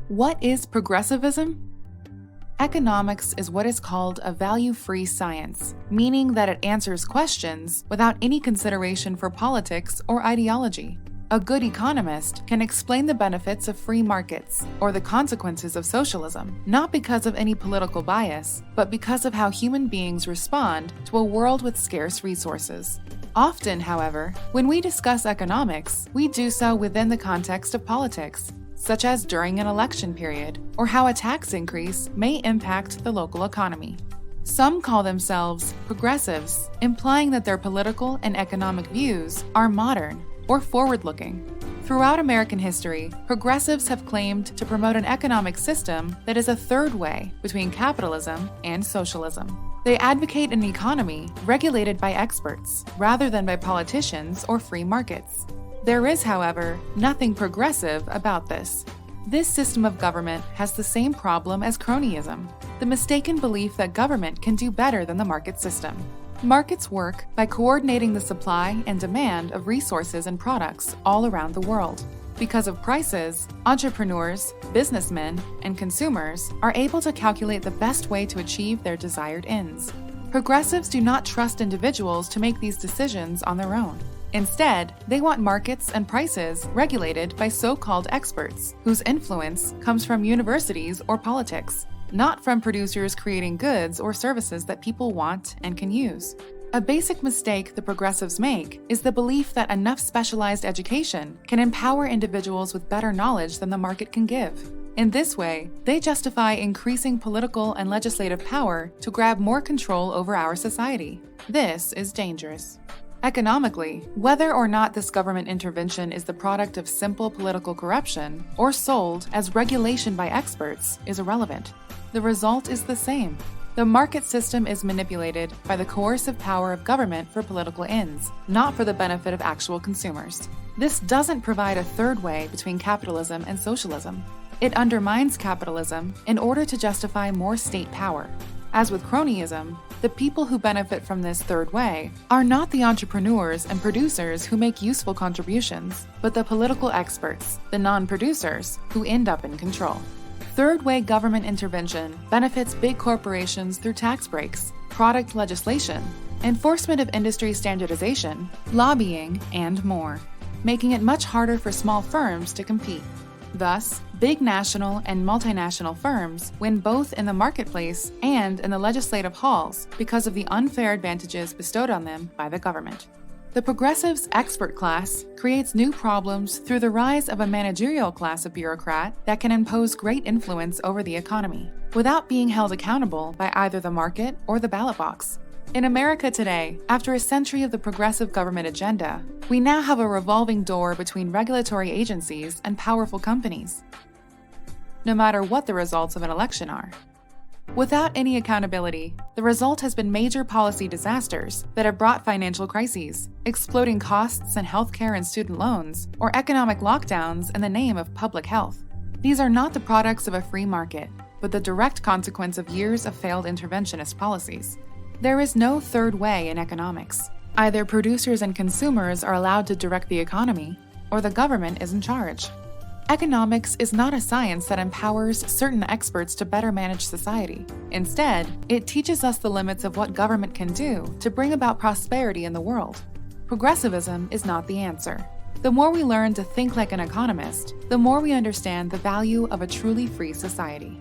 What is progressivism? Economics is what is called a value-free science, meaning that it answers questions without any consideration for politics or ideology. A good economist can explain the benefits of free markets or the consequences of socialism, not because of any political bias, but because of how human beings respond to a world with scarce resources. Often, however, when we discuss economics, we do so within the context of politics, such as during an election period, or how a tax increase may impact the local economy. Some call themselves progressives, implying that their political and economic views are modern or forward-looking. Throughout American history, progressives have claimed to promote an economic system that is a third way between capitalism and socialism. They advocate an economy regulated by experts rather than by politicians or free markets. There is, however, nothing progressive about this. This system of government has the same problem as cronyism, the mistaken belief that government can do better than the market system. Markets work by coordinating the supply and demand of resources and products all around the world. Because of prices, entrepreneurs, businessmen, and consumers are able to calculate the best way to achieve their desired ends. Progressives do not trust individuals to make these decisions on their own. Instead, they want markets and prices regulated by so-called experts, whose influence comes from universities or politics, not from producers creating goods or services that people want and can use. A basic mistake the progressives make is the belief that enough specialized education can empower individuals with better knowledge than the market can give. In this way, they justify increasing political and legislative power to grab more control over our society. This is dangerous. Economically, whether or not this government intervention is the product of simple political corruption or sold as regulation by experts is irrelevant. The result is the same. The market system is manipulated by the coercive power of government for political ends, not for the benefit of actual consumers. This doesn't provide a third way between capitalism and socialism. It undermines capitalism in order to justify more state power. As with cronyism, the people who benefit from this third way are not the entrepreneurs and producers who make useful contributions, but the political experts, the non-producers, who end up in control. Third-way government intervention benefits big corporations through tax breaks, product legislation, enforcement of industry standardization, lobbying, and more, making it much harder for small firms to compete. Thus, big national and multinational firms win both in the marketplace and in the legislative halls because of the unfair advantages bestowed on them by the government. The progressives' expert class creates new problems through the rise of a managerial class of bureaucrat that can impose great influence over the economy, without being held accountable by either the market or the ballot box. In America today, after a century of the progressive government agenda, we now have a revolving door between regulatory agencies and powerful companies, no matter what the results of an election are. Without any accountability, the result has been major policy disasters that have brought financial crises, exploding costs in healthcare and student loans, or economic lockdowns in the name of public health. These are not the products of a free market, but the direct consequence of years of failed interventionist policies. There is no third way in economics. Either producers and consumers are allowed to direct the economy, or the government is in charge. Economics is not a science that empowers certain experts to better manage society. Instead, it teaches us the limits of what government can do to bring about prosperity in the world. Progressivism is not the answer. The more we learn to think like an economist, the more we understand the value of a truly free society.